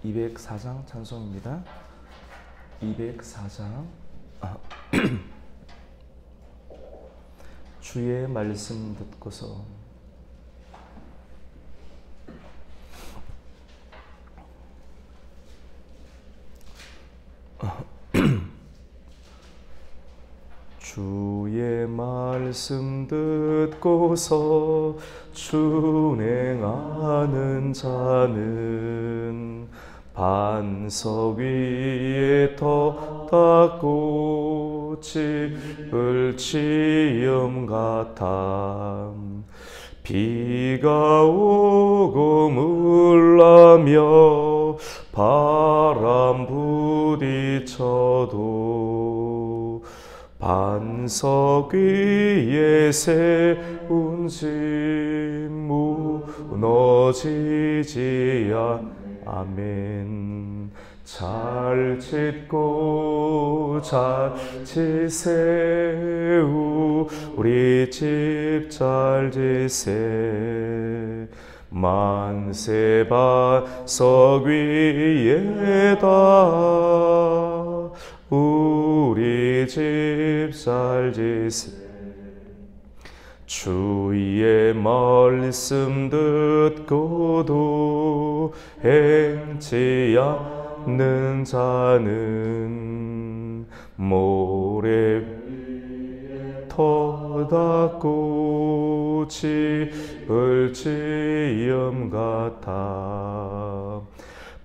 204장 찬송입니다. 204장 주의 말씀 듣고서 주의 말씀 듣고서 준행하는 자는 반석 위에 터 닦고 짚을 지엄 같아 비가 오고 물나며 바람 부딪혀도 반석 위에 세운 집 무너지지 아멘. 잘 짓고 잘 지세우 우리 집 잘 지세 만세 반석 위에다 우리 집 잘 지세 주의 말씀 듣고도 행치 않는 자는 모래 위에 터 닦고 짚을 지엄 같아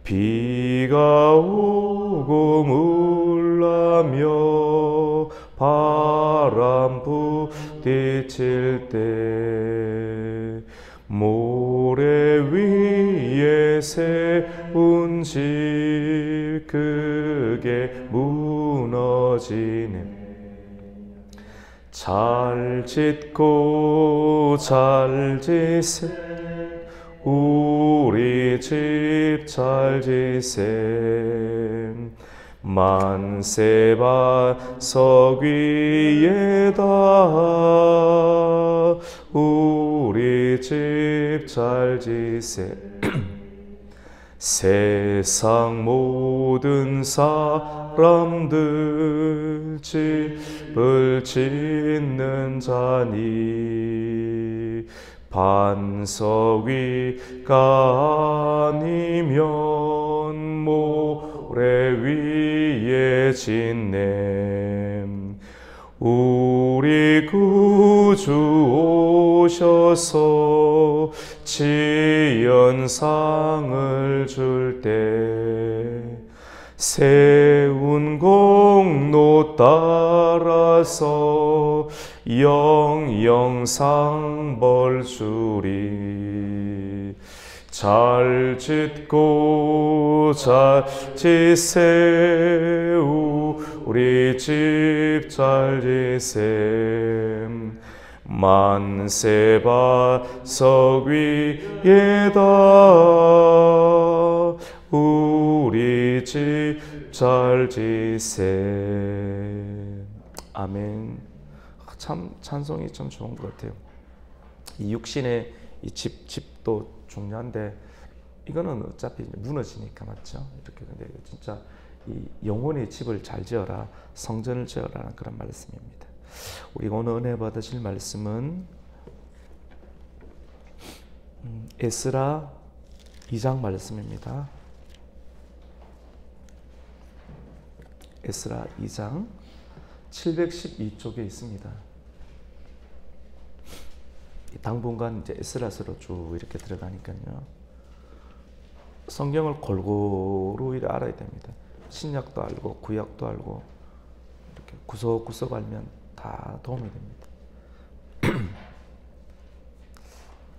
비가 오고 물나며 바람 부딪힐 때 모래 위에 세운 집 크게 무너지네 잘 짓고 잘 지세 우리 집 잘 지세 만세 반석 위에다 우리 집 잘 지세 세상 모든 사람들 집을 짓는 자니 반석 위가 아니면 모래 위에 짓네 우리 구주 오셔서 지연상을 줄 때 세운 공로 따라서 영영상 벌 주리 잘 짓고 잘 지세우 우리 집 잘 지셈 만세 반석 위에다 우리 집 잘 지셈 아멘. 참 찬송이 참 좋은 것 같아요. 이 육신의 이 집도 중요한데 이거는 어차피 무너지니까 맞죠? 이렇게 근데 진짜 이 영혼의 집을 잘 지어라, 성전을 지어라는 그런 말씀입니다. 우리가 오늘 은혜 받으실 말씀은 에스라 2장 말씀입니다. 에스라 2장 712쪽에 있습니다. 당분간 이제 에스라서로 쭉 이렇게 들어가니까요. 성경을 골고루 알아야 됩니다. 신약도 알고 구약도 알고 이렇게 구석구석 알면 다 도움이 됩니다.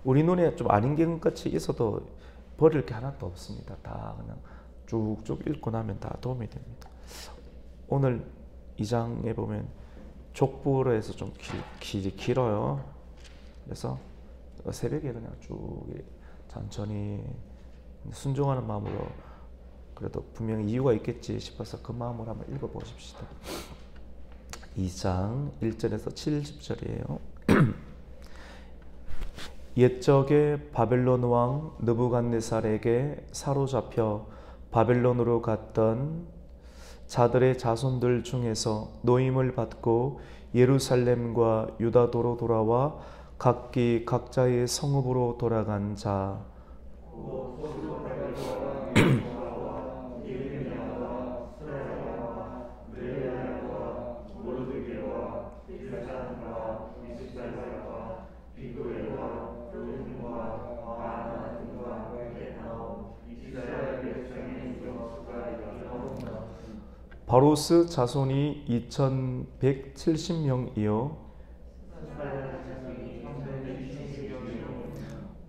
우리 눈에 좀 아닌 것 같이 있어도 버릴 게 하나도 없습니다. 다 그냥 쭉쭉 읽고 나면 다 도움이 됩니다. 오늘 2장에 보면 족보로 해서 좀 길어요. 그래서 새벽에 그냥 쭉 천천히 순종하는 마음으로 그래도 분명히 이유가 있겠지 싶어서 그 마음으로 한번 읽어보십시다. 2장 1절에서 70절이에요. 옛적에 바벨론 왕 느부갓네살에게 사로잡혀 바벨론으로 갔던 자들의 자손들 중에서 노임을 받고 예루살렘과 유다도로 돌아와 각기 각자의 성읍으로 돌아간 자 바로스 자손이 2170명이요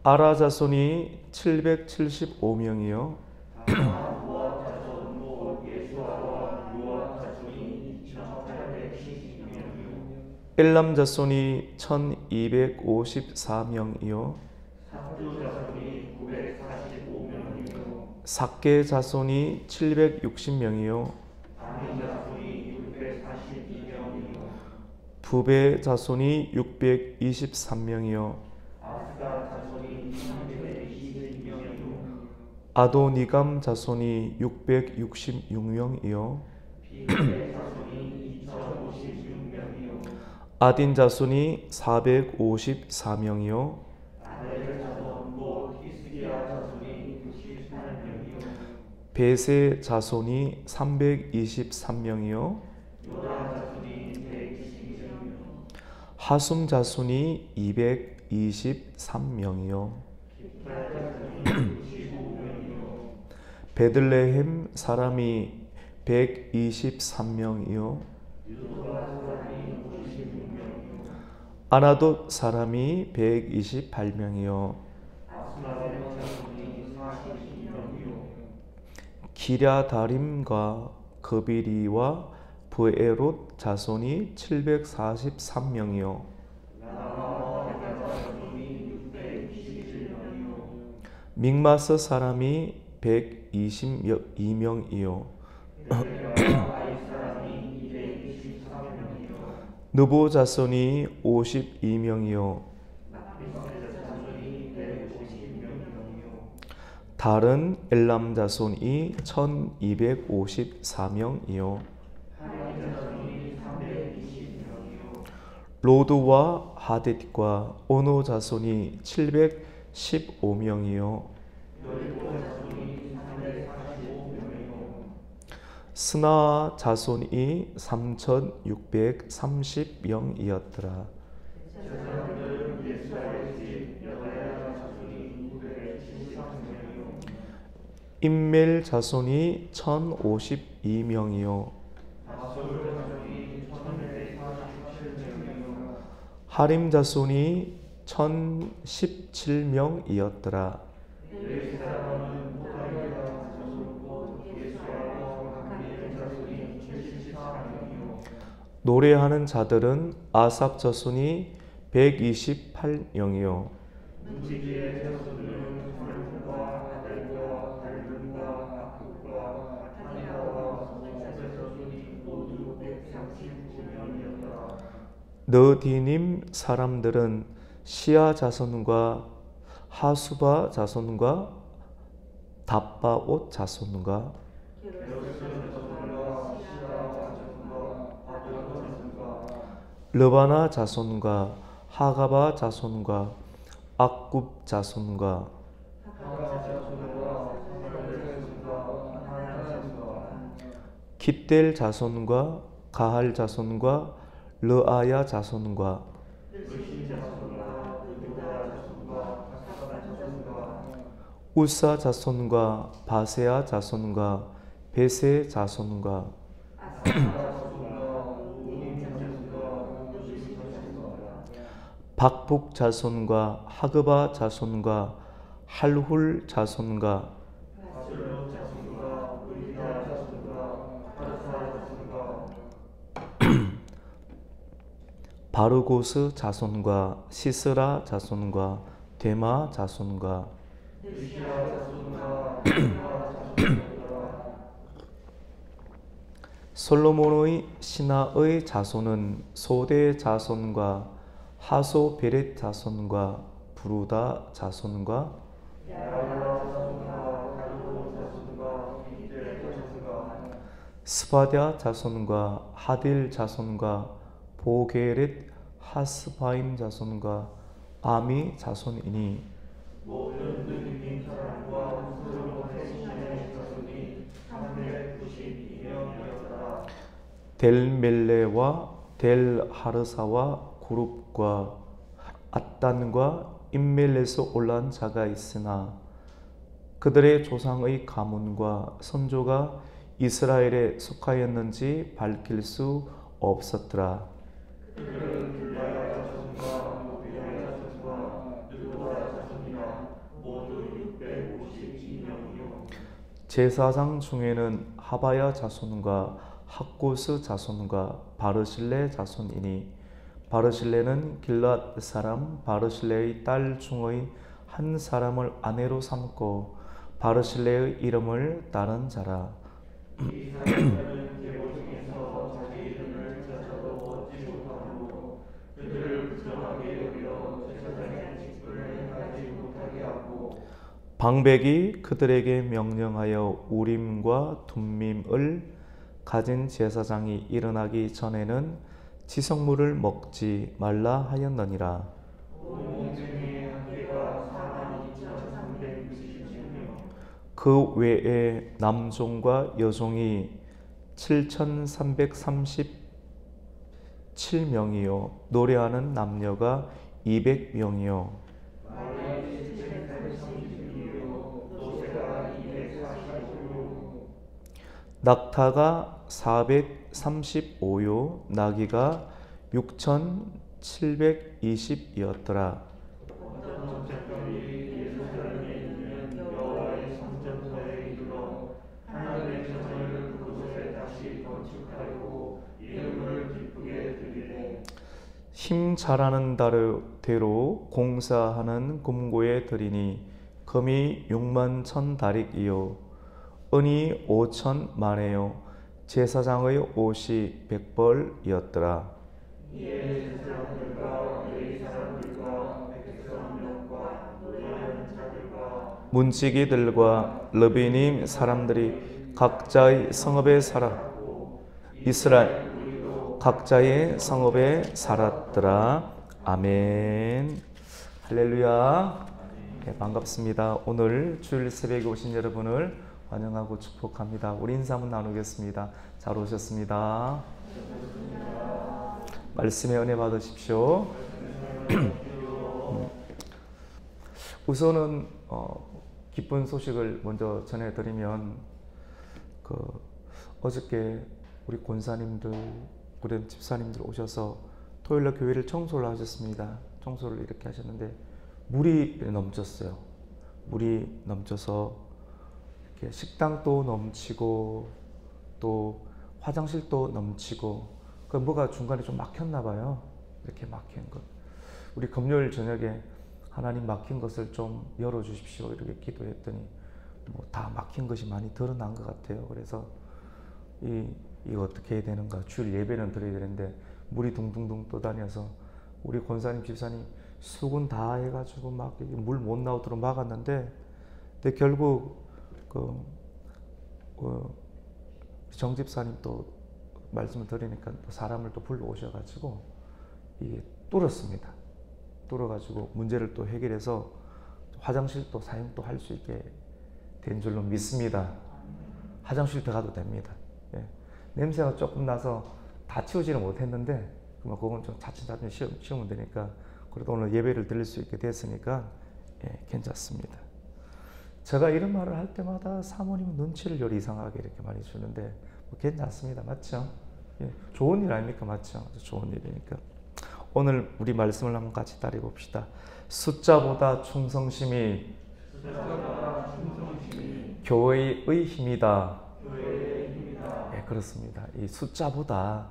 아라 자손이 775명이요 엘람 자손이 1254명이요 삭게 자손이 760명이요 부베 자손이 623명이요 아도니감 자손이 666명이요 아딘 자손이 454명이요 베세 자손이 323명이요 하숨 자손이 223명이요 베들레헴 사람이 123명이요 아나돗 사람이 128명이요 기랴다림과 그비리와 브에롯 자손이 743명이요 믹마스 사람이 122명이요 느보 자손이 52명이요 다른 엘람 자손이 1254명이요 로드와 하뎃과 오노 자손이 715명이요 스나 자손이 3630명이었더라. 임멜 자손이 1052명이요 하림 자손이 1017명이었더라. 노래하는 자들은 아삽 자손이 128명이요 너디님 사람들은 시아 자손과 하수바 자손과 답바옷 자손과 르바나 자손과 하가바 자손과 악굽 자손과 깃델 자손과 가할 자손과 르아야 자손과 우사 자손과 바세아 자손과 베세 자손과 박북 자손과 하그바 자손과 할훌 자손과 바르고스 자손과 시스라 자손과 데마 자손과 솔로몬의 신하의 자손은 소대 자손과 하소베렛 자손과 부루다 자손과 스바랴 자손과 하딜 자손과 보게렛 하스바임 자손과 아미 자손이니 모든 느린 사람과 스스로의 자손이 392명이었더라. 델멜레와 델하르사와 구룹과 앗단과 임멜레서 올라온 자가 있으나 그들의 조상의 가문과 선조가 이스라엘에 속하였는지 밝힐 수 없었더라. 그들은 불라야 자손과 노비야 자손과 느도라 자손이라 모두 652명이요. 제사장 중에는 하바야 자손과 학고스 자손과 바르실레 자손이니 바르실레는 길랏 사람 바르실레의 딸 중의 한 사람을 아내로 삼고 바르실레의 이름을 따른 자라. 이 사람들은 계보 중에서 자기 이름을 찾아도 얻지 못하므로 그들을 부정하게 여겨 제사장의 직분을 행하지 못하게 하고 방백이 그들에게 명령하여 우림과 둠밈을 가진 제사장이 일어나기 전에는 지성물을 먹지 말라 하였느니라. 온 중에 한계가 42,367명. 그 외에 남종과 여종이 7,337명이요 노래하는 남녀가 200명이요 말이 732요 노새가 245요 낙타가 435요 나귀가 6,720이었더라. 어떤 적들이 예루살렘에 있는 여호와의 성전터에 이르러 하나님의 전을 그곳에 다시 건축하고 이름을 기쁘게 드리되 힘 잘하는 대로 공사하는 금고에 드리니 금이 61,000다릭이요 은이 5,000만에요 제사장의 옷이 100벌이었더라. 이에 제사장들과 레위 사람들과 백성명과 노래하는 자들과 문지기들과 르비님 사람들이 각자의 성읍에 이스라엘 각자의 성읍에 살았더라. 아멘. 할렐루야. 네, 반갑습니다. 오늘 주일 새벽에 오신 여러분을 환영하고 축복합니다. 우리 인사 한번 나누겠습니다. 잘 오셨습니다. 말씀의 은혜 받으십시오. 우선은 기쁜 소식을 먼저 전해드리면 어저께 우리 권사님들, 우리 집사님들 오셔서 토요일날 교회를 청소를 하셨습니다. 청소를 이렇게 하셨는데 물이 넘쳤어요. 물이 넘쳐서 이렇게 식당도 넘치고 또 화장실도 넘치고 그 뭐가 중간에 좀 막혔나 봐요. 이렇게 막힌 것. 우리 금요일 저녁에 하나님 막힌 것을 좀 열어주십시오 이렇게 기도했더니 뭐 다 막힌 것이 많이 드러난 것 같아요. 그래서 이거 어떻게 해야 되는가. 주일 예배는 드려야 되는데 물이 둥둥둥 떠다녀서 우리 권사님 집사님 수군 다 해가지고 막 물 못 나오도록 막았는데 근데 결국 정 집사님 또 말씀을 드리니까 또 사람을 또 불러 오셔가지고 이게 뚫었습니다. 뚫어가지고 문제를 또 해결해서 화장실도 사용도 할 수 있게 된 줄로 믿습니다. 화장실 들어가도 됩니다. 예. 냄새가 조금 나서 다 치우지는 못했는데 그건 좀 차츰차츰 치우면 되니까 그래도 오늘 예배를 드릴 수 있게 됐으니까 괜찮습니다. 제가 이런 말을 할 때마다 사모님은 눈치를 요 이상하게 이렇게 많이 주는데 뭐 괜찮습니다. 맞죠? 예. 좋은 일 아닙니까? 맞죠? 좋은 일이니까. 오늘 우리 말씀을 한번 같이 따라 봅시다. 숫자보다 충성심이 교회의 힘이다. 네, 그렇습니다. 이 숫자보다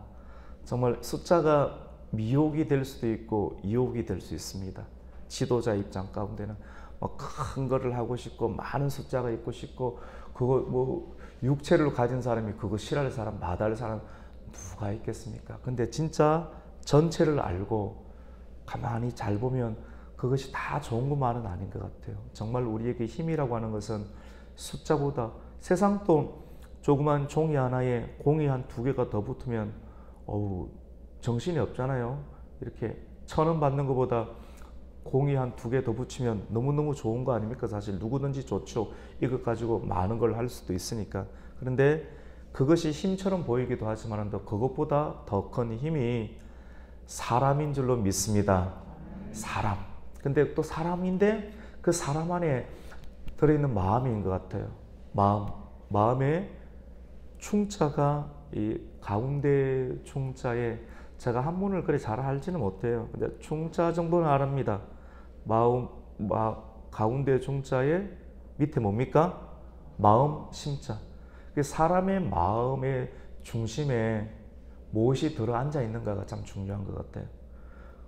정말 숫자가 미혹이 될 수도 있고 유혹이 될 수 있습니다. 지도자 입장 가운데는 뭐 큰 거를 하고 싶고 많은 숫자가 있고 싶고 그거 뭐 육체를 가진 사람이 그거 싫어할 사람, 마다할 사람 누가 있겠습니까? 근데 진짜 전체를 알고 가만히 잘 보면 그것이 다 좋은 것만은 아닌 것 같아요. 정말 우리에게 힘이라고 하는 것은 숫자보다 세상도 조그만 종이 하나에 공이 한 2개가 더 붙으면 어우 정신이 없잖아요. 이렇게 1,000원 받는 것보다 공이 한 2개 더 붙이면 너무너무 좋은 거 아닙니까? 사실 누구든지 좋죠. 이것 가지고 많은 걸 할 수도 있으니까. 그런데 그것이 힘처럼 보이기도 하지만 그것보다 더 큰 힘이 사람인 줄로 믿습니다. 사람. 근데 또 사람인데 그 사람 안에 들어있는 마음인 것 같아요. 마음에 충자가 이 가운데 충자에 제가 한문을 그리 잘 알지는 못해요. 근데 충자 정도는 알합니다. 가운데 충자에 밑에 뭡니까? 마음 심자. 사람의 마음의 중심에 무엇이 들어앉아 있는가가 참 중요한 것 같아요.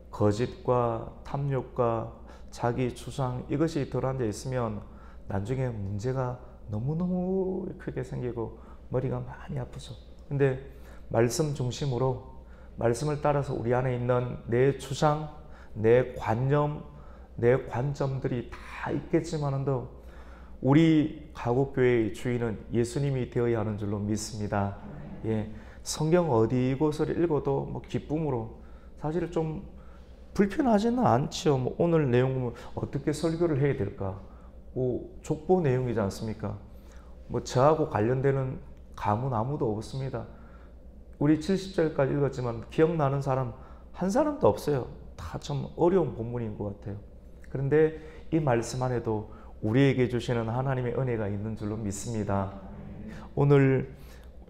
거짓과 탐욕과 자기 주장 이것이 들어앉아 있으면 나중에 문제가 너무너무 크게 생기고 머리가 많이 아프죠. 근데 말씀 중심으로 말씀을 따라서 우리 안에 있는 내 주장, 내 관념, 내 관점들이 다 있겠지만도 우리 가곡교회의 주인은 예수님이 되어야 하는 줄로 믿습니다. 예, 성경 어디 곳을 읽어도 뭐 기쁨으로 사실 좀 불편하지는 않죠. 뭐 오늘 내용은 어떻게 설교를 해야 될까? 뭐 족보 내용이지 않습니까? 뭐 저하고 관련되는 감은 아무도 없습니다. 우리 70절까지 읽었지만 기억나는 사람 한 사람도 없어요. 다 좀 어려운 본문인 것 같아요. 그런데 이 말씀 안에도 우리에게 주시는 하나님의 은혜가 있는 줄로 믿습니다. 오늘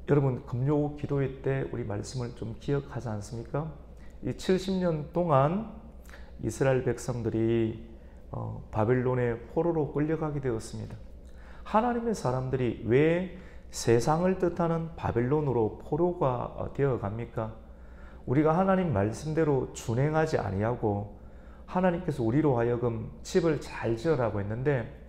여러분 금요 기도회 때 우리 말씀을 좀 기억하지 않습니까? 이 70년 동안 이스라엘 백성들이 바벨론의 포로로 끌려가게 되었습니다. 하나님의 사람들이 왜 세상을 뜻하는 바벨론으로 포로가 되어 갑니까? 우리가 하나님 말씀대로 준행하지 아니하고 하나님께서 우리로 하여금 집을 잘 지으라고 했는데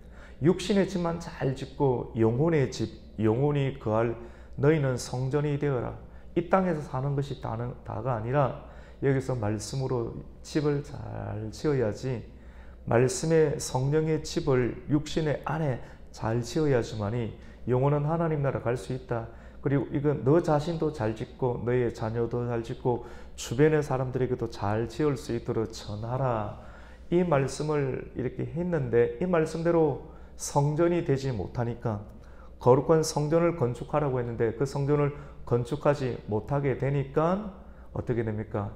육신의 집만 잘 짓고 영혼의 집, 영혼이 거할 너희는 성전이 되어라. 이 땅에서 사는 것이 다가 아니라 여기서 말씀으로 집을 잘 지어야지, 말씀의 성령의 집을 육신의 안에 잘 지어야지만이 영혼은 하나님 나라 갈 수 있다. 그리고 이건 너 자신도 잘 짓고 너의 자녀도 잘 짓고 주변의 사람들에게도 잘 지을 수 있도록 전하라. 이 말씀을 이렇게 했는데 이 말씀대로 성전이 되지 못하니까 거룩한 성전을 건축하라고 했는데 그 성전을 건축하지 못하게 되니까 어떻게 됩니까?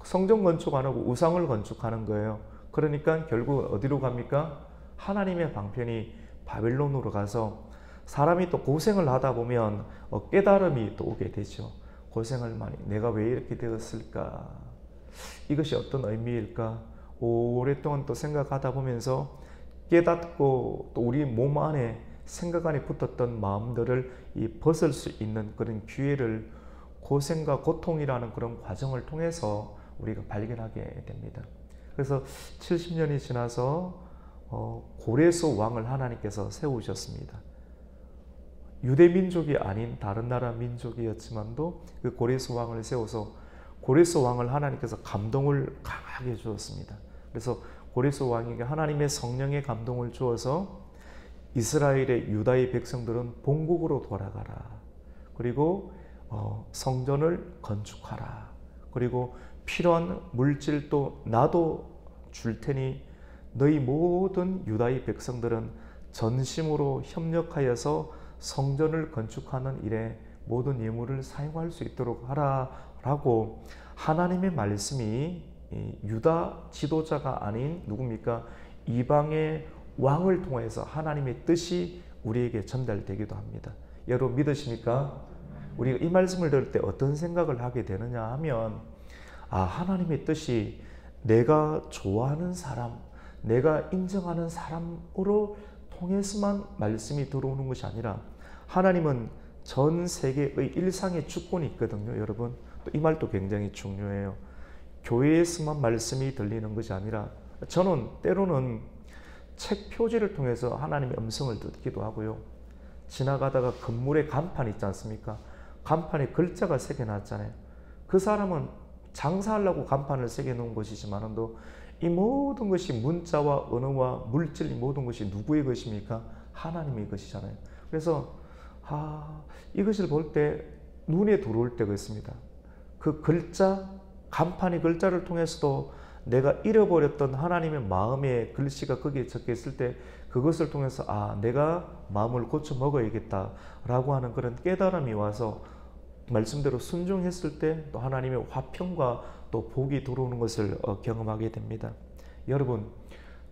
성전 건축 안 하고 우상을 건축하는 거예요. 그러니까 결국 어디로 갑니까? 하나님의 방편이 바벨론으로 가서 사람이 또 고생을 하다 보면 깨달음이 또 오게 되죠. 고생을 많이, 내가 왜 이렇게 되었을까? 이것이 어떤 의미일까? 오랫동안 또 생각하다 보면서 깨닫고 또 우리 몸 안에 생각 안에 붙었던 마음들을 벗을 수 있는 그런 기회를 고생과 고통이라는 그런 과정을 통해서 우리가 발견하게 됩니다. 그래서 70년이 지나서 고레스 왕을 하나님께서 세우셨습니다. 유대 민족이 아닌 다른 나라 민족이었지만도 그 고레스 왕을 세워서 고레스 왕을 하나님께서 감동을 강하게 주었습니다. 그래서 고레스 왕에게 하나님의 성령의 감동을 주어서 이스라엘의 유다의 백성들은 본국으로 돌아가라. 그리고 성전을 건축하라. 그리고 필요한 물질도 나도 줄 테니 너희 모든 유다의 백성들은 전심으로 협력하여서 성전을 건축하는 일에 모든 예물을 사용할 수 있도록 하라라고 하나님의 말씀이 유다 지도자가 아닌 누굽니까? 이방의 왕을 통해서 하나님의 뜻이 우리에게 전달되기도 합니다. 여러분 믿으십니까? 우리가 이 말씀을 들을 때 어떤 생각을 하게 되느냐 하면 하나님의 뜻이 내가 좋아하는 사람, 내가 인정하는 사람으로 통해서만 말씀이 들어오는 것이 아니라 하나님은 전 세계의 일상의 주권이 있거든요. 여러분 또 이 말도 굉장히 중요해요. 교회에서만 말씀이 들리는 것이 아니라 저는 때로는 책 표지를 통해서 하나님의 음성을 듣기도 하고요. 지나가다가 건물에 간판 있지 않습니까? 간판에 글자가 새겨놨잖아요. 그 사람은 장사하려고 간판을 새겨놓은 것이지만도 이 모든 것이 문자와 언어와 물질 이 모든 것이 누구의 것입니까? 하나님의 것이잖아요. 그래서 이것을 볼 때 눈에 들어올 때가 있습니다. 그 글자, 간판의 글자를 통해서도 내가 잃어버렸던 하나님의 마음의 글씨가 거기에 적혀 있을 때 그것을 통해서 내가 마음을 고쳐 먹어야겠다라고 하는 그런 깨달음이 와서 말씀대로 순종했을 때 또 하나님의 화평과 또 복이 들어오는 것을 경험하게 됩니다. 여러분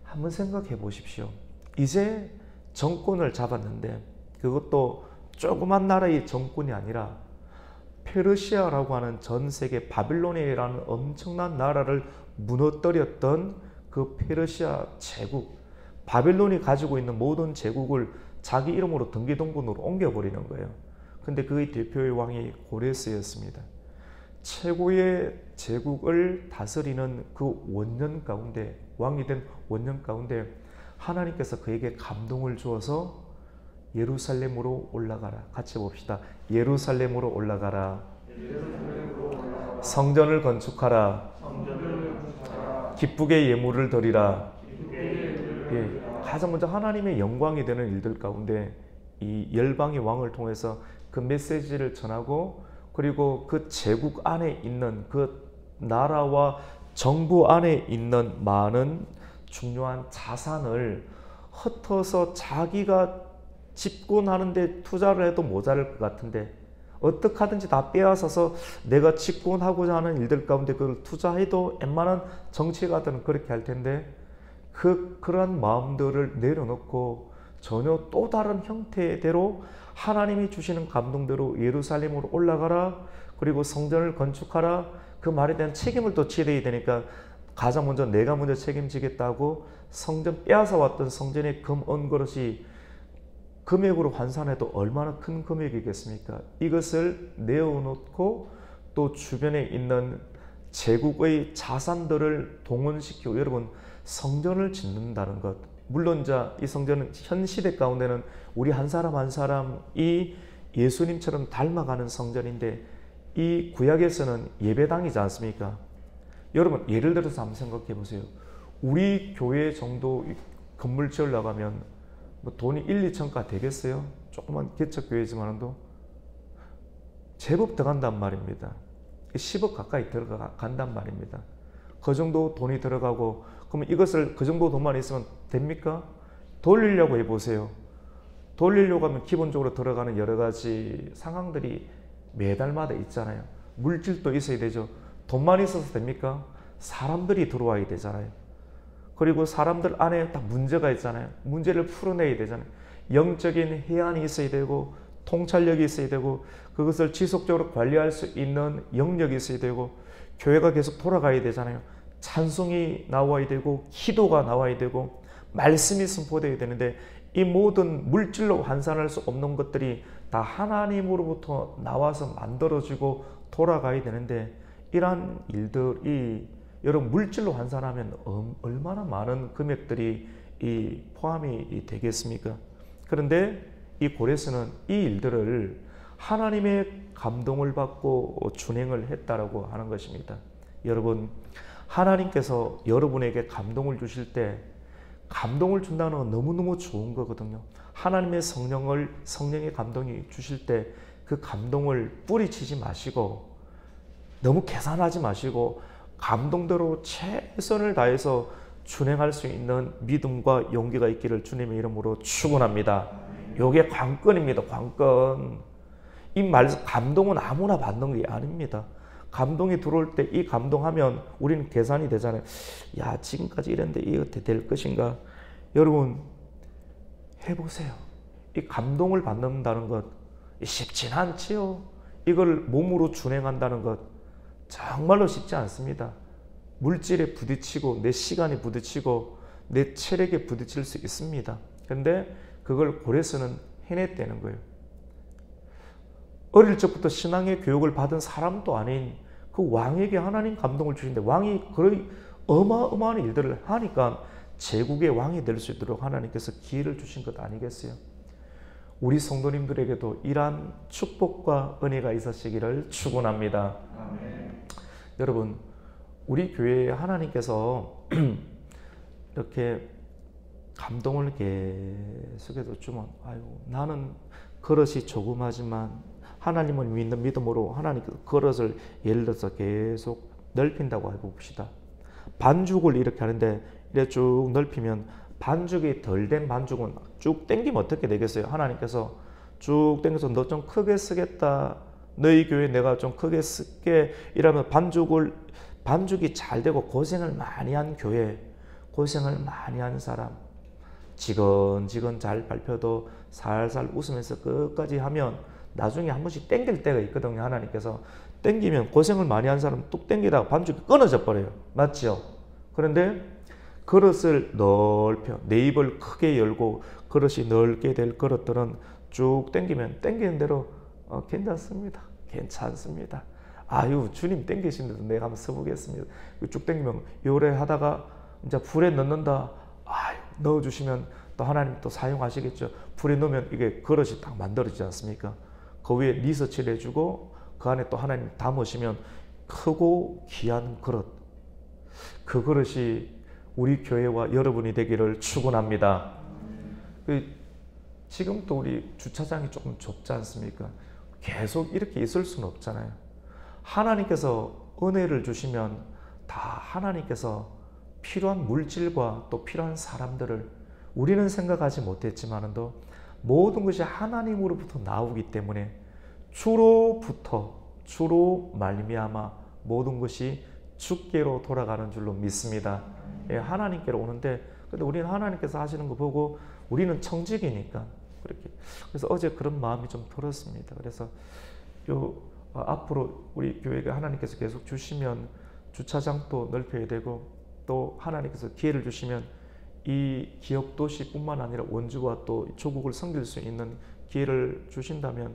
한번 생각해 보십시오. 이제 정권을 잡았는데 그것도 조그만 나라의 정권이 아니라 페르시아라고 하는 전 세계 바빌론이라는 엄청난 나라를 무너뜨렸던 그 페르시아 제국, 바빌론이 가지고 있는 모든 제국을 자기 이름으로 등기동본으로 옮겨버리는 거예요. 근데 그의 대표의 왕이 고레스였습니다. 최고의 제국을 다스리는 그 원년 가운데, 왕이 된 원년 가운데 하나님께서 그에게 감동을 주어서 예루살렘으로 올라가라. 같이 봅시다. 예루살렘으로 올라가라. 성전을 건축하라. 기쁘게 예물을 드리라. 가장 먼저 하나님의 영광이 되는 일들 가운데 이 열방의 왕을 통해서 그 메시지를 전하고, 그리고 그 제국 안에 있는 그 나라와 정부 안에 있는 많은 중요한 자산을 흩어서 자기가 집권하는데 투자를 해도 모자랄 것 같은데 어떻게 하든지 다 빼앗아서 내가 집권하고자 하는 일들 가운데 그걸 투자해도 웬만한 정치가들은 그렇게 할 텐데 그러한 마음들을 내려놓고 전혀 또 다른 형태대로 하나님이 주시는 감동대로 예루살렘으로 올라가라, 그리고 성전을 건축하라, 그 말에 대한 책임을 또 지어야 되니까 가장 먼저 내가 먼저 책임지겠다고 성전 빼앗아 왔던 성전의 금 언그릇이 금액으로 환산해도 얼마나 큰 금액이겠습니까? 이것을 내어놓고 또 주변에 있는 제국의 자산들을 동원시키고, 여러분 성전을 짓는다는 것, 물론 이 성전은 현 시대 가운데는 우리 한 사람 한 사람이 예수님처럼 닮아가는 성전인데 이 구약에서는 예배당이지 않습니까? 여러분 예를 들어서 한번 생각해 보세요. 우리 교회 정도 건물 지으려고 하면 뭐 돈이 1, 2천가 되겠어요? 조그만 개척교회지만도 제법 들어간단 말입니다. 10억 가까이 들어간단 말입니다. 그 정도 돈이 들어가고, 그러면 이것을 그 정도 돈만 있으면 됩니까? 돌리려고 해보세요. 돌리려고 하면 기본적으로 들어가는 여러 가지 상황들이 매달마다 있잖아요. 물질도 있어야 되죠. 돈만 있어서 됩니까? 사람들이 들어와야 되잖아요. 그리고 사람들 안에 딱 문제가 있잖아요. 문제를 풀어내야 되잖아요. 영적인 해안이 있어야 되고 통찰력이 있어야 되고 그것을 지속적으로 관리할 수 있는 영역이 있어야 되고 교회가 계속 돌아가야 되잖아요. 찬송이 나와야 되고 기도가 나와야 되고 말씀이 선포되어야 되는데 이 모든 물질로 환산할 수 없는 것들이 다 하나님으로부터 나와서 만들어지고 돌아가야 되는데 이러한 일들이 여러분 물질로 환산하면 얼마나 많은 금액들이 포함이 되겠습니까? 그런데 이 고레스는 이 일들을 하나님의 감동을 받고 준행을 했다라고 하는 것입니다. 여러분 하나님께서 여러분에게 감동을 주실 때 감동을 준다는 건 너무너무 좋은 거거든요. 하나님의 성령의 감동이 주실 때 그 감동을 뿌리치지 마시고 너무 계산하지 마시고 감동대로 최선을 다해서 준행할 수 있는 믿음과 용기가 있기를 주님의 이름으로 축원합니다. 이게 관건입니다. 관건. 이 말씀 감동은 아무나 받는 게 아닙니다. 감동이 들어올 때 이 감동하면 우리는 계산이 되잖아요. 야 지금까지 이랬는데 이게 어떻게 될 것인가. 여러분 해보세요. 이 감동을 받는다는 것 쉽진 않지요. 이걸 몸으로 준행한다는 것 정말로 쉽지 않습니다. 물질에 부딪히고 내 시간에 부딪히고 내 체력에 부딪힐 수 있습니다. 그런데 그걸 고레스는 해냈다는 거예요. 어릴 적부터 신앙의 교육을 받은 사람도 아닌 그 왕에게 하나님 감동을 주시는데 왕이 그런 어마어마한 일들을 하니까 제국의 왕이 될 수 있도록 하나님께서 기회를 주신 것 아니겠어요? 우리 성도님들에게도 이러한 축복과 은혜가 있으시기를 축원합니다. 아멘. 여러분 우리 교회에 하나님께서 이렇게 감동을 계속해서 주면 나는 그릇이 조그마지만 하나님을 믿는 믿음으로 하나님 그릇을 예를 들어서 계속 넓힌다고 해봅시다. 반죽을 이렇게 하는데 이렇게 쭉 넓히면 반죽이 덜 된 반죽은 쭉 당기면 어떻게 되겠어요? 하나님께서 쭉 당겨서 너 좀 크게 쓰겠다. 너희 교회 내가 좀 크게 쓸게. 이러면 반죽이 잘 되고 고생을 많이 한 교회, 고생을 많이 한 사람, 지건지건 잘 발표도 살살 웃으면서 끝까지 하면 나중에 한 번씩 땡길 때가 있거든요. 하나님께서 땡기면 고생을 많이 한 사람 뚝 땡기다가 반죽이 끊어져 버려요. 맞죠? 그런데 그릇을 넓혀 내 입을 크게 열고 그릇이 넓게 될 그릇들은 쭉 땡기면 땡기는 대로 괜찮습니다. 괜찮습니다. 아유 주님 땡기시는데도 내가 한번 써보겠습니다. 쭉 땡기면 요래 하다가 이제 불에 넣는다. 아유 넣어주시면 또 하나님 또 사용하시겠죠. 불에 넣으면 이게 그릇이 딱 만들어지지 않습니까? 그 위에 리서치를 해주고 그 안에 또 하나님 담으시면 크고 귀한 그릇. 그 그릇이 우리 교회와 여러분이 되기를 축원합니다. 지금도 우리 주차장이 조금 좁지 않습니까? 계속 이렇게 있을 수는 없잖아요. 하나님께서 은혜를 주시면 다 하나님께서 필요한 물질과 또 필요한 사람들을 우리는 생각하지 못했지만도 모든 것이 하나님으로부터 나오기 때문에 주로 말미암아 모든 것이 주께로 돌아가는 줄로 믿습니다. 하나님께로 오는데 근데 우리는 하나님께서 하시는 거 보고 우리는 청직이니까 그렇게. 그래서 어제 그런 마음이 좀 들었습니다. 그래서 앞으로 우리 교회가 하나님께서 계속 주시면 주차장도 넓혀야 되고 또 하나님께서 기회를 주시면 이 기업 도시뿐만 아니라 원주와 또 조국을 섬길 수 있는 기회를 주신다면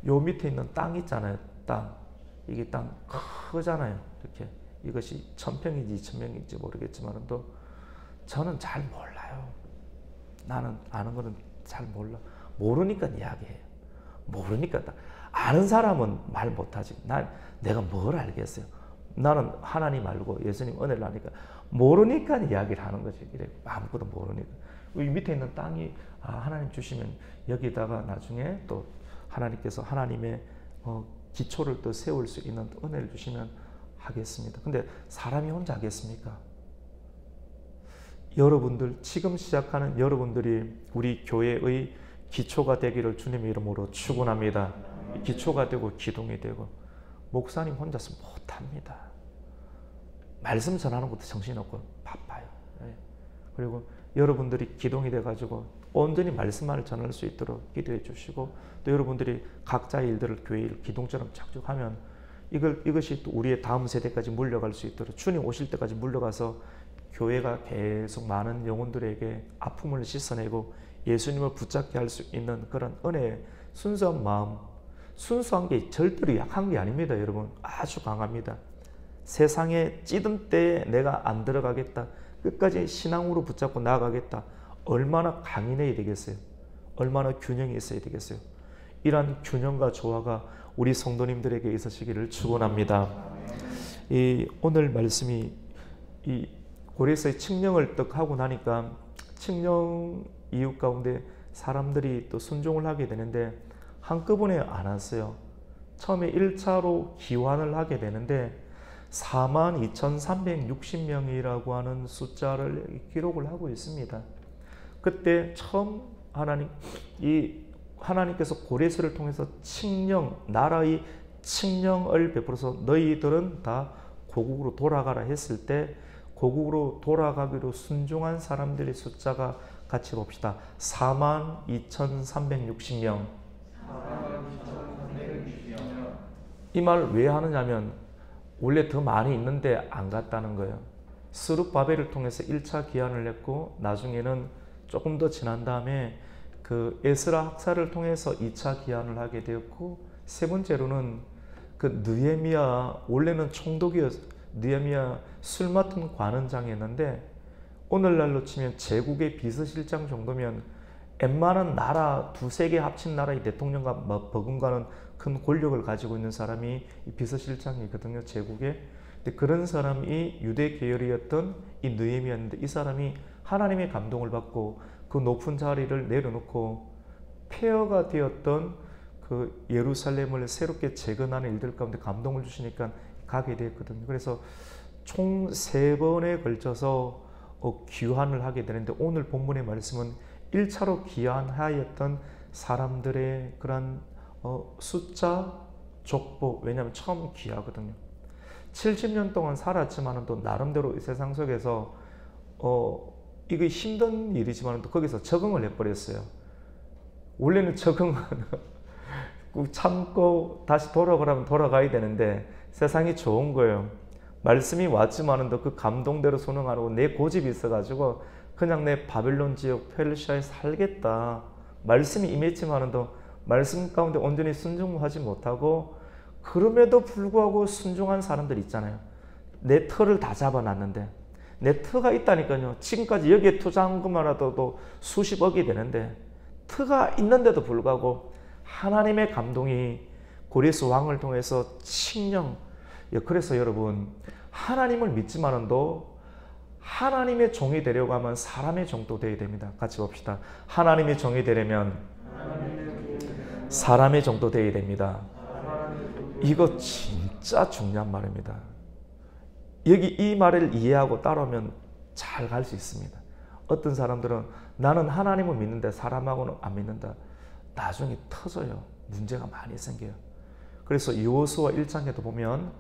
요 밑에 있는 땅 있잖아요. 땅. 이게 땅 크잖아요. 이렇게. 이것이 1000평인지 2000평인지 모르겠지만도 저는 잘 몰라요. 나는 아는 거는 잘 몰라. 모르니까 이야기해요. 모르니까 아는 사람은 말 못하지. 내가 뭘 알겠어요. 나는 하나님 알고 예수님 은혜를 아니까 모르니까 이야기를 하는 거지. 이래 아무것도 모르니까. 이 밑에 있는 땅이 하나님 주시면 여기다가 나중에 또 하나님께서 하나님의 기초를 또 세울 수 있는 은혜를 주시면 하겠습니다. 근데 사람이 혼자 하겠습니까? 여러분들 지금 시작하는 여러분들이 우리 교회의 기초가 되기를 주님의 이름으로 축원합니다. 기초가 되고 기둥이 되고 목사님 혼자서 못합니다. 말씀 전하는 것도 정신없고 바빠요. 그리고 여러분들이 기둥이 돼가지고 온전히 말씀만을 전할 수 있도록 기도해 주시고 또 여러분들이 각자의 일들을 교회 일 기둥처럼 착축하면 이것이 또 우리의 다음 세대까지 물려갈 수 있도록 주님 오실 때까지 물려가서 교회가 계속 많은 영혼들에게 아픔을 씻어내고 예수님을 붙잡게 할 수 있는 그런 은혜의 순수한 마음, 순수한 게 절대로 약한 게 아닙니다. 여러분 아주 강합니다. 세상에 찌든 때에 내가 안 들어가겠다. 끝까지 신앙으로 붙잡고 나아가겠다. 얼마나 강인해야 되겠어요. 얼마나 균형이 있어야 되겠어요. 이러한 균형과 조화가 우리 성도님들에게 있으시기를 축원합니다. 오늘 말씀이 이 고레스의 칙령을 딱 하고 나니까 칙령 이유 가운데 사람들이 또 순종을 하게 되는데 한꺼번에 안 왔어요. 처음에 1차로 기환을 하게 되는데 42,360명이라고 하는 숫자를 기록을 하고 있습니다. 그때 처음 하나님께서 고레스를 통해서 칙령, 나라의 칙령을 베풀어서 너희들은 다 고국으로 돌아가라 했을 때 고국으로 돌아가기로 순종한 사람들의 숫자가 같이 봅시다. 42,360명. 이 말을 왜 하느냐면 원래 더 많이 있는데 안 갔다는 거예요. 스룹바벨을 통해서 1차 기한을 냈고 나중에는 조금 더 지난 다음에 그 에스라 학사를 통해서 2차 기한을 하게 되었고 세 번째로는 그 느헤미야 원래는 느헤미야 술 맡은 관원장이었는데 오늘날로 치면 제국의 비서실장 정도면 웬만한 나라 두세 개 합친 나라의 대통령과 버금가는 큰 권력을 가지고 있는 사람이 비서실장이거든요. 제국에. 근데 그런 사람이 유대 계열이었던 이 느헤미야인데 이 사람이 하나님의 감동을 받고 그 높은 자리를 내려놓고 폐허가 되었던 그 예루살렘을 새롭게 재건하는 일들 가운데 감동을 주시니까 가게 되었거든요. 그래서 총 3번에 걸쳐서 귀환을 하게 되는데, 오늘 본문의 말씀은 1차로 귀환하였던 사람들의 그런 숫자, 족보, 왜냐하면 처음 귀하거든요. 70년 동안 살았지만 또 나름대로 이 세상 속에서 이게 힘든 일이지만 또 거기서 적응을 해버렸어요. 원래는 적응은 참고 다시 돌아가라면 돌아가야 되는데 세상이 좋은 거예요. 말씀이 왔지만은 그 감동대로 순응하고 내 고집이 있어가지고 그냥 내 바벨론 지역 페르시아에 살겠다. 말씀이 임했지만은 말씀 가운데 온전히 순종하지 못하고, 그럼에도 불구하고 순종한 사람들 있잖아요. 내 터를 다 잡아놨는데, 내 터가 있다니까요. 지금까지 여기에 투자한 것만으로도 수십억이 되는데, 터가 있는데도 불구하고 하나님의 감동이 고레스 왕을 통해서 칙령. 그래서 여러분, 하나님을 믿지만은도 하나님의 종이 되려고 하면 사람의 종도 되어야 됩니다. 같이 봅시다. 하나님의 종이 되려면 사람의 종도 되어야 됩니다. 이거 진짜 중요한 말입니다. 여기 이 말을 이해하고 따라오면 잘 갈 수 있습니다. 어떤 사람들은 나는 하나님을 믿는데 사람하고는 안 믿는다. 나중에 터져요. 문제가 많이 생겨요. 그래서 여호수아 1장에도 보면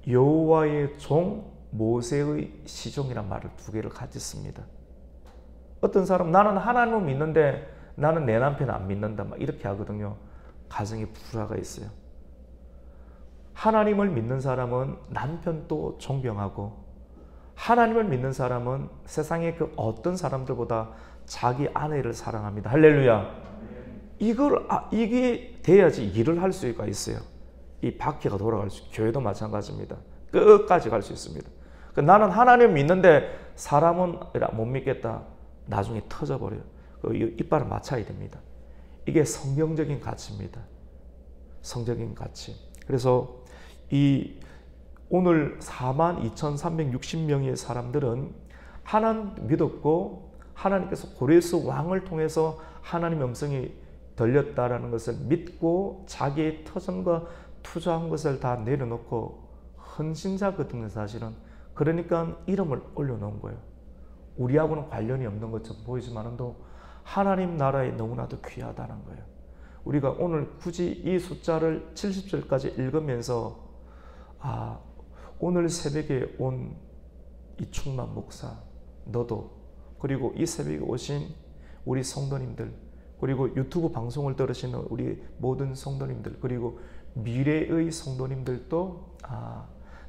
여호와의 종 모세의 시종이란 말을 2개를 같이 씁니다. 어떤 사람 나는 하나님을 믿는데 나는 내 남편 안 믿는다 막 이렇게 하거든요. 가정에 불화가 있어요. 하나님을 믿는 사람은 남편도 존경하고, 하나님을 믿는 사람은 세상의 그 어떤 사람들보다 자기 아내를 사랑합니다. 할렐루야. 이게 돼야지 일을 할 수가 있어요. 이 바퀴가 돌아갈 수, 교회도 마찬가지입니다. 끝까지 갈 수 있습니다. 나는 하나님 믿는데 사람은 못 믿겠다. 나중에 터져버려요. 이빨을 맞춰야 됩니다. 이게 성경적인 가치입니다. 성경적인 가치. 그래서 오늘 42,360명의 사람들은 하나님 믿었고, 하나님께서 고레스 왕을 통해서 하나님의 음성이 들렸다라는 것을 믿고 자기의 터전과 투자한 것을 다 내려놓고 헌신자거든요, 사실은. 그러니까 이름을 올려놓은 거예요. 우리하고는 관련이 없는 것처럼 보이지만도 하나님 나라에 너무나도 귀하다는 거예요. 우리가 오늘 굳이 이 숫자를 70절까지 읽으면서 오늘 새벽에 온 이충만 목사, 너도, 그리고 이 새벽에 오신 우리 성도님들, 그리고 유튜브 방송을 들으시는 우리 모든 성도님들, 그리고 미래의 성도님들도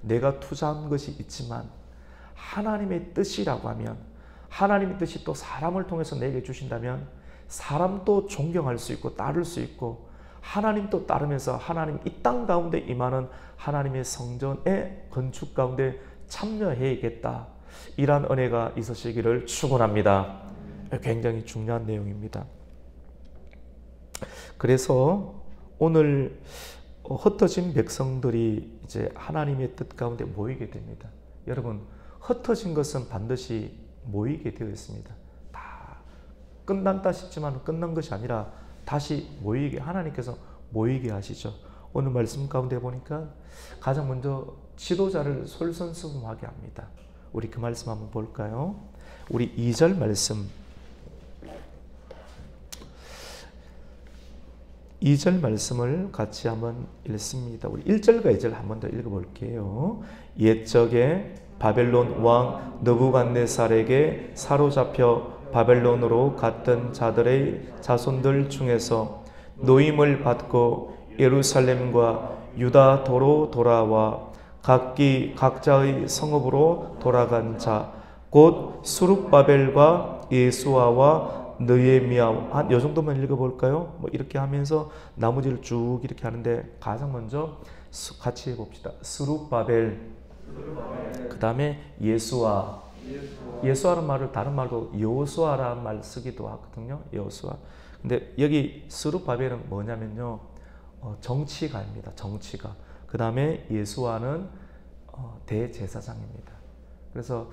내가 투자한 것이 있지만 하나님의 뜻이라고 하면, 하나님의 뜻이 또 사람을 통해서 내게 주신다면 사람도 존경할 수 있고 따를 수 있고, 하나님도 따르면서 하나님 이 땅 가운데 임하는 하나님의 성전의 건축 가운데 참여해야겠다. 이러한 은혜가 있으시기를 축원합니다. 굉장히 중요한 내용입니다. 그래서 오늘 흩어진 백성들이 이제 하나님의 뜻 가운데 모이게 됩니다. 여러분, 흩어진 것은 반드시 모이게 되어 있습니다. 다 끝난다 싶지만 끝난 것이 아니라 다시 모이게, 하나님께서 모이게 하시죠. 오늘 말씀 가운데 보니까 가장 먼저 지도자를 솔선수범하게 합니다. 우리 그 말씀 한번 볼까요? 우리 2절 말씀, 2절 말씀을 같이 한번 읽습니다. 우리 1절과 2절 한번 더 읽어볼게요. 옛적에 바벨론 왕 느부갓네살에게 사로잡혀 바벨론으로 갔던 자들의 자손들 중에서 노임을 받고 예루살렘과 유다도로 돌아와 각기 각자의 성읍으로 돌아간 자, 곧 수룹바벨과 예수아와 느헤미야, 한 요 정도만 읽어볼까요? 뭐 이렇게 하면서 나머지를 쭉 이렇게 하는데, 가장 먼저 같이 해봅시다. 수룹바벨, 그 다음에 예수아. 예수아라는 말을 다른 말로 여호수아라는 말 쓰기도 하거든요. 여호수아. 근데 여기 수룹바벨은 뭐냐면요, 정치가입니다. 정치가. 그 다음에 예수아는 대제사장입니다. 그래서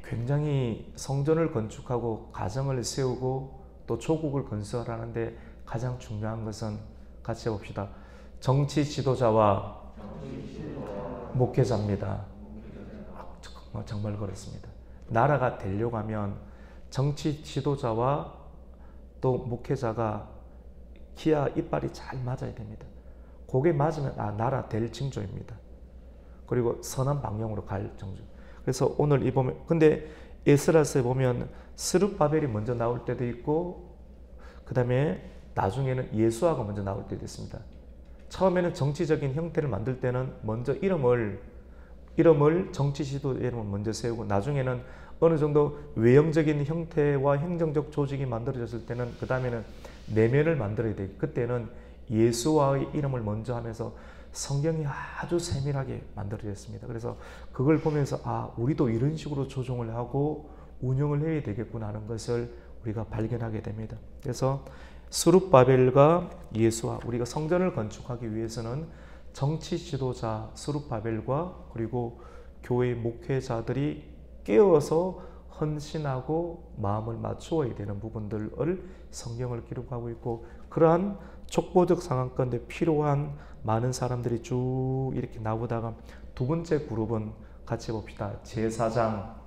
굉장히 성전을 건축하고 가정을 세우고 또 조국을 건설하는데 가장 중요한 것은 같이 해봅시다. 정치 지도자와 목회자입니다. 정말 그렇습니다. 나라가 되려고 하면 정치 지도자와 또 목회자가 기와 이빨이 잘 맞아야 됩니다. 그게 맞으면 나라 될 징조입니다. 그리고 선한 방향으로 갈 징조. 그래서 오늘 이 보면 근데 에스라서에 보면 스룹바벨이 먼저 나올 때도 있고 그 다음에 나중에는 예수아가 먼저 나올 때도 있습니다. 처음에는 정치적인 형태를 만들 때는 먼저 이름을 정치 지도 이름을 먼저 세우고 나중에는 어느 정도 외형적인 형태와 행정적 조직이 만들어졌을 때는 그 다음에는 내면을 만들어야 돼요. 그때는 예수와의 이름을 먼저 하면서 성경이 아주 세밀하게 만들어졌습니다. 그래서 그걸 보면서 우리도 이런 식으로 조정을 하고 운영을 해야 되겠구나 하는 것을 우리가 발견하게 됩니다. 그래서 스룹바벨과 예수와 우리가 성전을 건축하기 위해서는 정치 지도자 스룹바벨과 그리고 교회 목회자들이 깨어서 헌신하고 마음을 맞추어야 되는 부분들을 성경을 기록하고 있고 그러한 촉보적 상황 가운데 필요한 많은 사람들이 쭉 이렇게 나오다가 두 번째 그룹은 같이 봅시다. 제사장.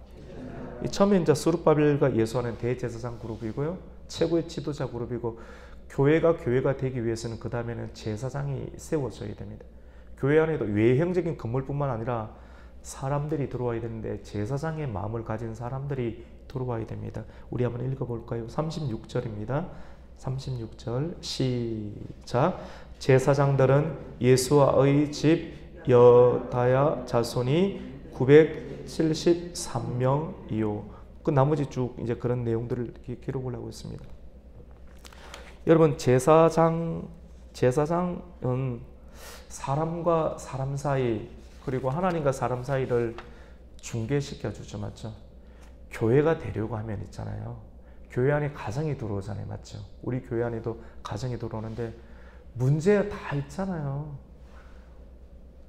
처음에 이제 스룹바벨과 예수와는 대제사장 그룹이고요. 최고의 지도자 그룹이고 교회가 되기 위해서는 그 다음에는 제사장이 세워져야 됩니다. 교회 안에도 외형적인 건물뿐만 아니라 사람들이 들어와야 되는데 제사장의 마음을 가진 사람들이 들어와야 됩니다. 우리 한번 읽어볼까요? 36절입니다. 36절 시작. 제사장들은 예수와의 집 여다야 자손이 973명이요. 그 나머지 쭉 이제 그런 내용들을 기록을 하고 있습니다. 여러분 제사장은 사람과 사람 사이 그리고 하나님과 사람 사이를 중개시켜 주죠. 맞죠? 교회가 되려고 하면 있잖아요. 교회 안에 가정이 들어오잖아요. 맞죠? 우리 교회 안에도 가정이 들어오는데 문제가 다 있잖아요.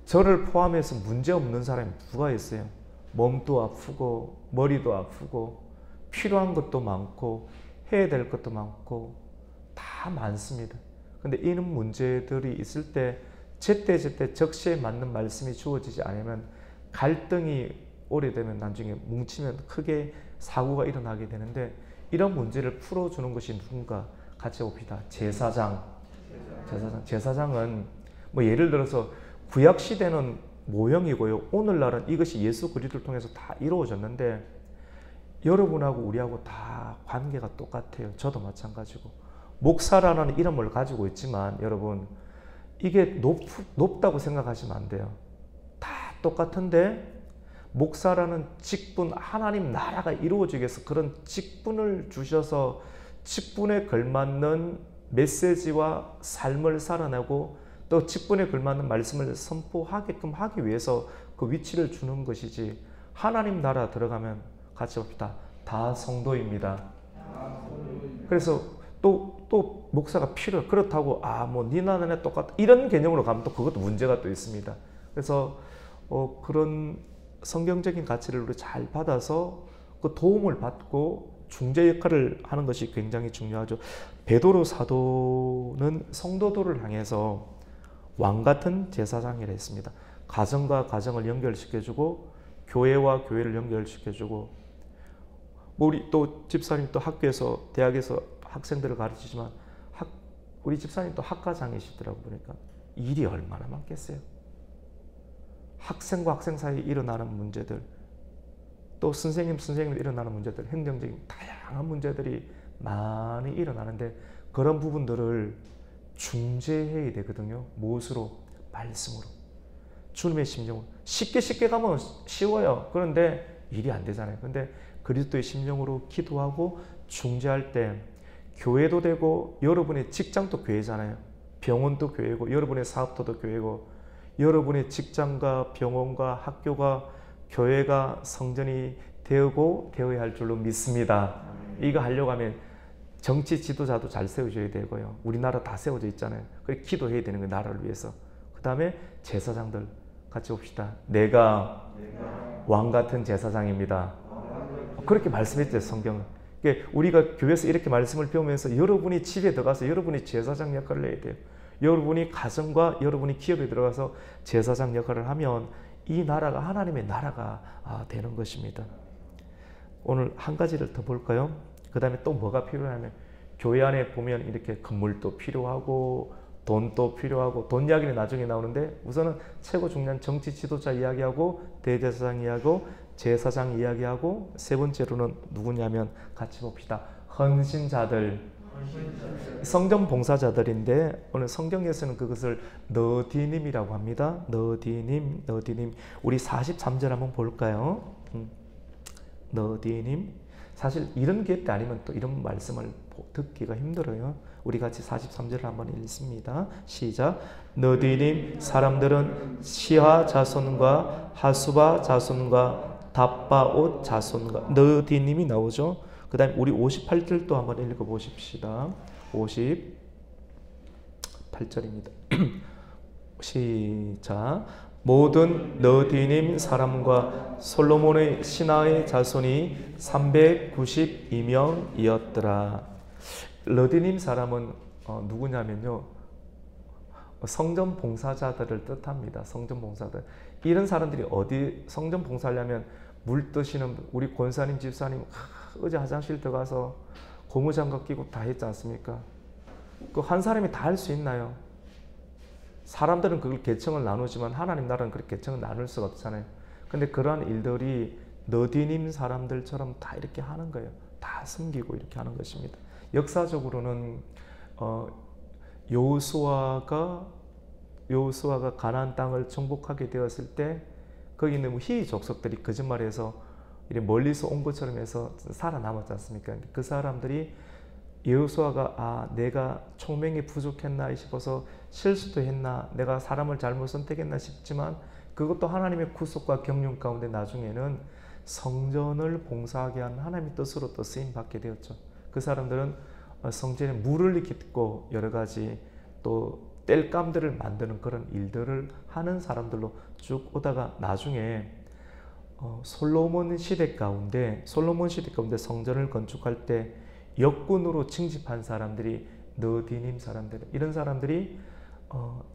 저를 포함해서 문제 없는 사람이 누가 있어요? 몸도 아프고 머리도 아프고 필요한 것도 많고 해야 될 것도 많고 다 많습니다. 근데 이런 문제들이 있을 때 제때 적시에 맞는 말씀이 주어지지 않으면 갈등이 오래되면 나중에 뭉치면 크게 사고가 일어나게 되는데 이런 문제를 풀어주는 것이 누군가 같이 봅시다. 제사장은 뭐 예를 들어서 구약 시대는 모형이고요. 오늘날은 이것이 예수 그리스도를 통해서 다 이루어졌는데 여러분하고 우리하고 다 관계가 똑같아요. 저도 마찬가지고 목사라는 이름을 가지고 있지만 여러분 이게 높다고 생각하시면 안 돼요. 다 똑같은데 목사라는 직분, 하나님 나라가 이루어지기 위해서 그런 직분을 주셔서 직분에 걸맞는 메시지와 삶을 살아내고 또 직분에 걸맞는 말씀을 선포하게끔 하기 위해서 그 위치를 주는 것이지 하나님 나라 들어가면 같이 봅시다. 다 성도입니다. 그래서 또 목사가 필요해. 그렇다고 뭐 네 나는 똑같다 이런 개념으로 가면 또 그것도 문제가 또 있습니다. 그래서 그런 성경적인 가치를 우리 잘 받아서 그 도움을 받고 중재 역할을 하는 것이 굉장히 중요하죠. 베드로 사도는 성도들을 향해서 왕 같은 제사장이라 했습니다. 가정과 가정을 연결시켜주고 교회와 교회를 연결시켜주고 우리 또 집사님 또 학교에서 대학에서 학생들을 가르치지만 우리 집사님 또 학과장이시더라고 보니까 일이 얼마나 많겠어요. 학생과 학생 사이에 일어나는 문제들 또 선생님 일어나는 문제들 행정적인 다양한 문제들이 많이 일어나는데 그런 부분들을 중재해야 되거든요. 무엇으로? 말씀으로. 주님의 심정으로. 쉽게 가면 쉬워요. 그런데 일이 안 되잖아요. 그런데 그리스도의 심정으로 기도하고 중재할 때 교회도 되고 여러분의 직장도 교회잖아요. 병원도 교회고 여러분의 사업도도 교회고 여러분의 직장과 병원과 학교가 교회가 성전이 되어야 할 줄로 믿습니다. 이거 하려고 하면 정치 지도자도 잘 세워줘야 되고요. 우리나라 다 세워져 있잖아요. 그래 기도해야 되는 거예요. 나라를 위해서. 그 다음에 제사장들 같이 봅시다. 내가 왕 같은 제사장입니다. 그렇게 말씀했죠. 성경은. 그러니까 우리가 교회에서 이렇게 말씀을 배우면서 여러분이 집에 들어가서 여러분이 제사장 역할을 해야 돼요. 여러분이 가정과 여러분이 기업에 들어가서 제사장 역할을 하면 이 나라가 하나님의 나라가 되는 것입니다. 오늘 한 가지를 더 볼까요? 그 다음에 또 뭐가 필요하냐면 교회 안에 보면 이렇게 건물도 필요하고 돈도 필요하고 돈 이야기는 나중에 나오는데 우선은 최고 중요한 정치 지도자 이야기하고 대제사장 이야기하고 제사장 이야기하고 세 번째로는 누구냐면 같이 봅시다. 헌신자들, 성전 봉사자들인데 오늘 성경에서는 그것을 너디님이라고 합니다. 너디님. 우리 43절 한번 볼까요? 너디님. 사실 이런 기회 때 아니면 또 이런 말씀을 듣기가 힘들어요. 우리 같이 43절을 한번 읽습니다. 시작. 너디님 사람들은 시하 자손과 하수바 자손과 답바옷 자손과 너디님이 나오죠. 그 다음에 우리 58절도 한번 읽어보십시다. 58절입니다. 시작. 모든 너디님 사람과 솔로몬의 신하의 자손이 392명이었더라. 너디님 사람은 누구냐면요. 성전 봉사자들을 뜻합니다. 성전 봉사들. 이런 사람들이 어디 성전 봉사하려면 물 뜨시는 우리 권사님 집사님 어제 화장실 들어가서 고무장갑 끼고 다 했지 않습니까? 그 한 사람이 다 할 수 있나요? 사람들은 그걸 계층을 나누지만 하나님 나라는 그렇게 계층을 나눌 수가 없잖아요. 근데 그러한 일들이 너디님 사람들처럼 다 이렇게 하는 거예요. 다 섬기고 이렇게 하는 것입니다. 역사적으로는 여호수아가 가나안 땅을 정복하게 되었을 때 거기 있는 히위 족속들이 거짓말해서 멀리서 온 것처럼 해서 살아남았지 않습니까? 그 사람들이 여호수아가 내가 총명이 부족했나 싶어서 실수도 했나, 내가 사람을 잘못 선택했나 싶지만 그것도 하나님의 구속과 경륜 가운데 나중에는 성전을 봉사하게 한 하나님의 뜻으로 또 쓰임 받게 되었죠. 그 사람들은 성전에 물을 깃고 여러 가지 또 땔감들을 만드는 그런 일들을 하는 사람들로 쭉 오다가 나중에 솔로몬 시대 가운데 성전을 건축할 때 역군으로 징집한 사람들이 너디님 사람들, 이런 사람들이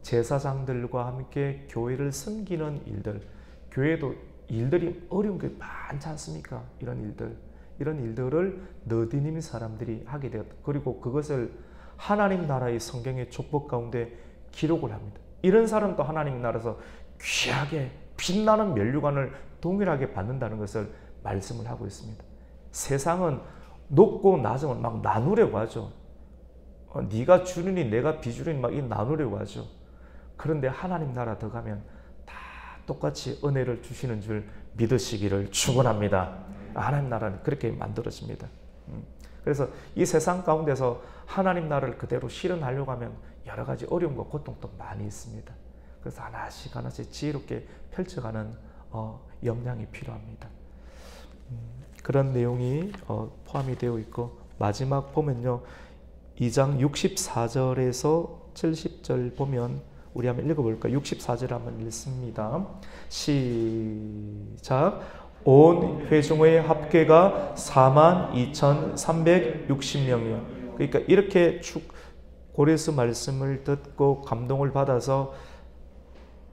제사장들과 함께 교회를 섬기는 일들, 교회도 일들이 어려운 게 많지 않습니까? 이런 일들을 너디님 사람들이 하게 되었다. 그리고 그것을 하나님 나라의 성경의 족보 가운데 기록을 합니다. 이런 사람도 하나님 나라에서 귀하게 빛나는 면류관을 동일하게 받는다는 것을 말씀을 하고 있습니다. 세상은 높고 낮음을 막 나누려고 하죠. 네가 주느니 내가 비주느니 막 이 나누려고 하죠. 그런데 하나님 나라 들어가면 다 똑같이 은혜를 주시는 줄 믿으시기를 축원합니다. 하나님 나라는 그렇게 만들어집니다. 그래서 이 세상 가운데서 하나님 나라를 그대로 실현하려고 하면 여러 가지 어려움과 고통도 많이 있습니다. 그래서 하나씩 지혜롭게 펼쳐가는 역량이 필요합니다. 그런 내용이 포함이 되어 있고, 마지막 보면요, 2장 64절에서 70절 보면 우리 한번 읽어볼까요? 64절 한번 읽습니다. 시작. 온 회중의 합계가 42,360명이요. 그러니까 이렇게 고레스 말씀을 듣고 감동을 받아서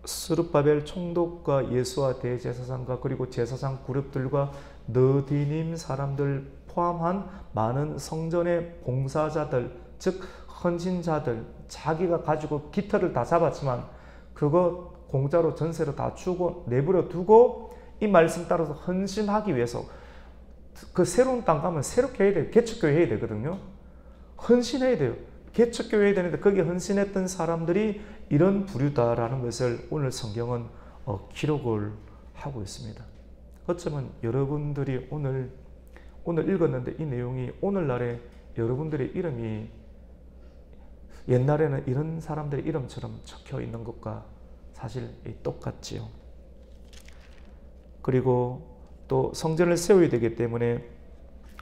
스룹바벨 총독과 예수와 대제사장과 그리고 제사장 그룹들과 너디님 사람들 포함한 많은 성전의 봉사자들, 즉 헌신자들, 자기가 가지고 깃털을 다 잡았지만 그거 공짜로 전세로 다 주고 내버려 두고 이 말씀 따라서 헌신하기 위해서 그 새로운 땅 가면 새롭게 해야 돼요. 개척교회 해야 되거든요. 헌신해야 돼요. 개척교회 해야 되는데 거기에 헌신했던 사람들이 이런 부류다라는 것을 오늘 성경은 기록을 하고 있습니다. 어쩌면 여러분들이 오늘 읽었는데 이 내용이 오늘날에 여러분들의 이름이 옛날에는 이런 사람들의 이름처럼 적혀 있는 것과 사실 똑같지요. 그리고 또 성전을 세워야 되기 때문에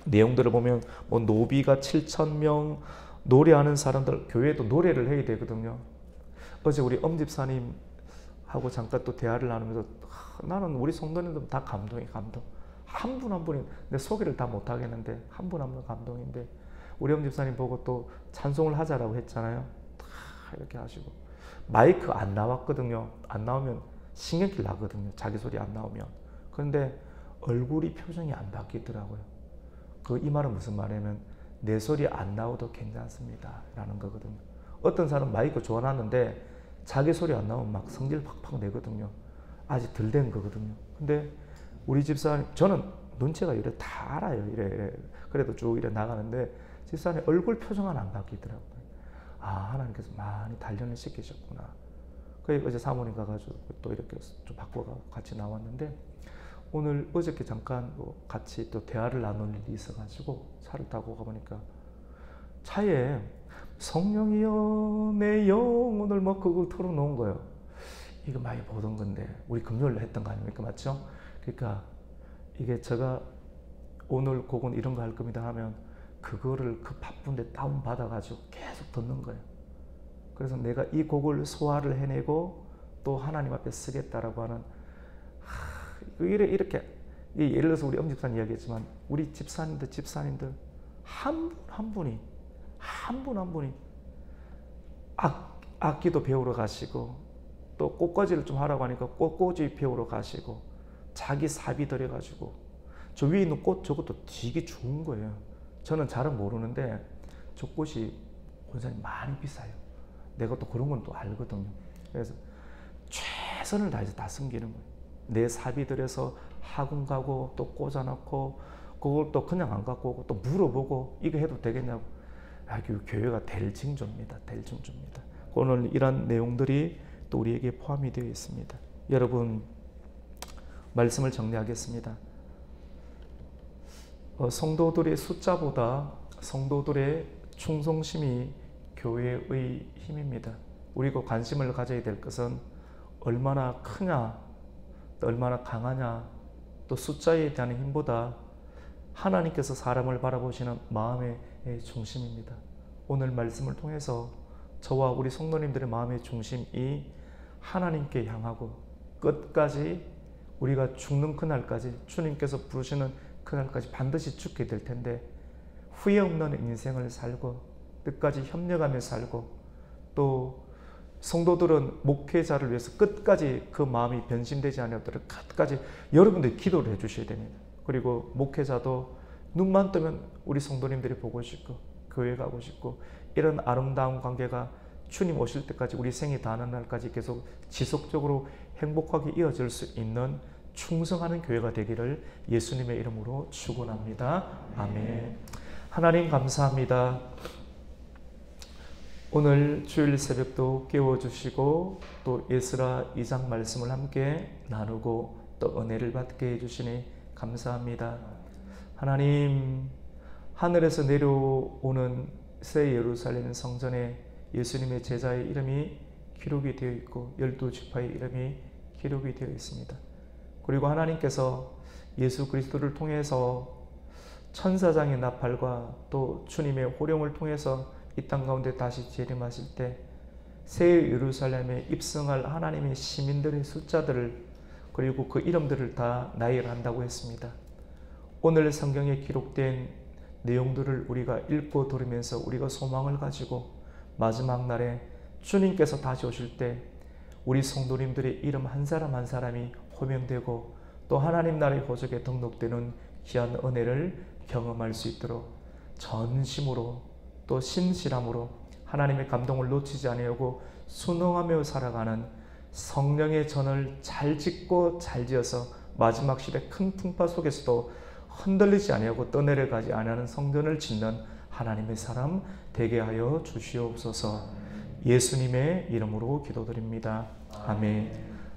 내용들을 보면 노비가 7,000명, 노래하는 사람들, 교회도 노래를 해야 되거든요. 어제 우리 엄집사님하고 잠깐 또 대화를 나누면서 나는 우리 성도님들 다 감동. 한 분 한 분이 내 소개를 다 못하겠는데 한 분 한 분 감동인데 우리 엄 집사님 보고 또 찬송을 하자라고 했잖아요. 다 이렇게 하시고 마이크 안 나왔거든요. 안 나오면 신경질 나거든요. 자기 소리 안 나오면. 그런데 얼굴이 표정이 안 바뀌더라고요. 이 말은 무슨 말이냐면 내 소리 안 나와도 괜찮습니다 라는 거거든요. 어떤 사람은 마이크 좋아하는데 자기 소리 안 나오면 막 성질 팍팍 내거든요. 아직 덜 된 거거든요. 근데 우리 집사님, 저는 눈치가 이래 다 알아요. 이래. 그래도 쭉 이래 나가는데 집사님 얼굴 표정은 안 바뀌더라고요. 아, 하나님께서 많이 단련을 시키셨구나. 그래서 어제 사모님 가가지고 또 이렇게 좀 바꿔가 같이 나왔는데 오늘 어저께 잠깐 같이 또 대화를 나눌 일이 있어가지고 차를 타고 가보니까 차에 성령이여 내 영혼을 막 그걸 털어놓은 거예요. 이거 많이 보던 건데 우리 금요일에 했던 거 아닙니까? 맞죠? 그러니까 이게 제가 오늘 곡은 이런 거 할 겁니다 하면 그거를 그 바쁜데 다운 받아가지고 계속 듣는 거예요. 그래서 내가 이 곡을 소화를 해내고 또 하나님 앞에 쓰겠다라고 하는 이렇게 예를 들어서 우리 엄집사님 이야기했지만 우리 집사님들 한 분 한 분이 악기도 배우러 가시고 또 꽃꽂이를 좀 하라고 하니까 꽃꽂이 배우러 가시고 자기 사비 들여가지고 저 위에 있는 꽃 저것도 되게 좋은 거예요. 저는 잘은 모르는데 저 꽃이 원산이 많이 비싸요. 내가 또 그런 건 또 알거든요. 그래서 최선을 다해서 다 섬기는 거예요. 내 사비 들여서 학원 가고 또 꽂아놓고 그걸 또 그냥 안 갖고 오고 또 물어보고 이거 해도 되겠냐고. 교회가 될 징조입니다. 될 징조입니다. 오늘 이런 내용들이 또 우리에게 포함이 되어 있습니다. 여러분 말씀을 정리하겠습니다. 성도들의 숫자보다 성도들의 충성심이 교회의 힘입니다. 우리가 관심을 가져야 될 것은 얼마나 크냐, 얼마나 강하냐, 또 숫자에 대한 힘보다 하나님께서 사람을 바라보시는 마음의 중심입니다. 오늘 말씀을 통해서 저와 우리 성도님들의 마음의 중심이 하나님께 향하고 끝까지 우리가 죽는 그날까지 주님께서 부르시는 그날까지 반드시 죽게 될 텐데 후회 없는 인생을 살고 끝까지 협력하며 살고 또 성도들은 목회자를 위해서 끝까지 그 마음이 변심되지 않도록 끝까지 여러분들이 기도를 해주셔야 됩니다. 그리고 목회자도 눈만 뜨면 우리 성도님들이 보고 싶고 교회 가고 싶고 이런 아름다운 관계가 주님 오실 때까지 우리 생이 다하는 날까지 계속 지속적으로 행복하게 이어질 수 있는 충성하는 교회가 되기를 예수님의 이름으로 축원합니다. 아멘. 하나님 감사합니다. 오늘 주일 새벽도 깨워주시고 또 에스라 2장 말씀을 함께 나누고 또 은혜를 받게 해주시니 감사합니다. 하나님 하늘에서 내려오는 새 예루살렘 성전에 예수님의 제자의 이름이 기록이 되어 있고 12지파의 이름이 기록이 되어 있습니다. 그리고 하나님께서 예수 그리스도를 통해서 천사장의 나팔과 또 주님의 호령을 통해서 이 땅 가운데 다시 재림하실 때 새 예루살렘에 입성할 하나님의 시민들의 숫자들을 그리고 그 이름들을 다 나열한다고 했습니다. 오늘 성경에 기록된 내용들을 우리가 읽고 들으면서 우리가 소망을 가지고 마지막 날에 주님께서 다시 오실 때 우리 성도님들의 이름 한 사람 한 사람이 호명되고 또 하나님 나라의 호적에 등록되는 귀한 은혜를 경험할 수 있도록 전심으로 또 신실함으로 하나님의 감동을 놓치지 아니하고 순응하며 살아가는 성령의 전을 잘 짓고 잘 지어서 마지막 시대 큰 풍파 속에서도 흔들리지 아니하고 떠내려가지 아니하는 성전을 짓는 하나님의 사람 되게 하여 주시옵소서. 예수님의 이름으로 기도드립니다. 아멘.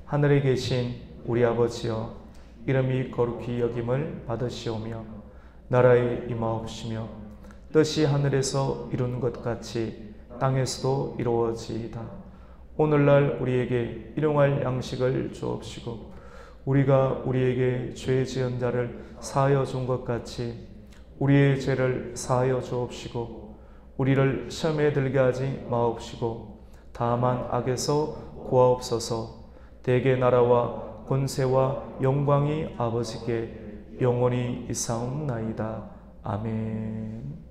하늘에 계신 우리 아버지여 이름이 거룩히 여김을 받으시오며 나라에 임하옵시며 뜻이 하늘에서 이룬 것 같이 땅에서도 이루어지이다. 오늘날 우리에게 일용할 양식을 주옵시고 우리가 우리에게 죄 지은 자를 사하여 준 것 같이 우리의 죄를 사하여 주옵시고 우리를 시험에 들게 하지 마옵시고 다만 악에서 구하옵소서. 대개 나라와 권세와 영광이 아버지께 영원히 있사옵나이다. 아멘.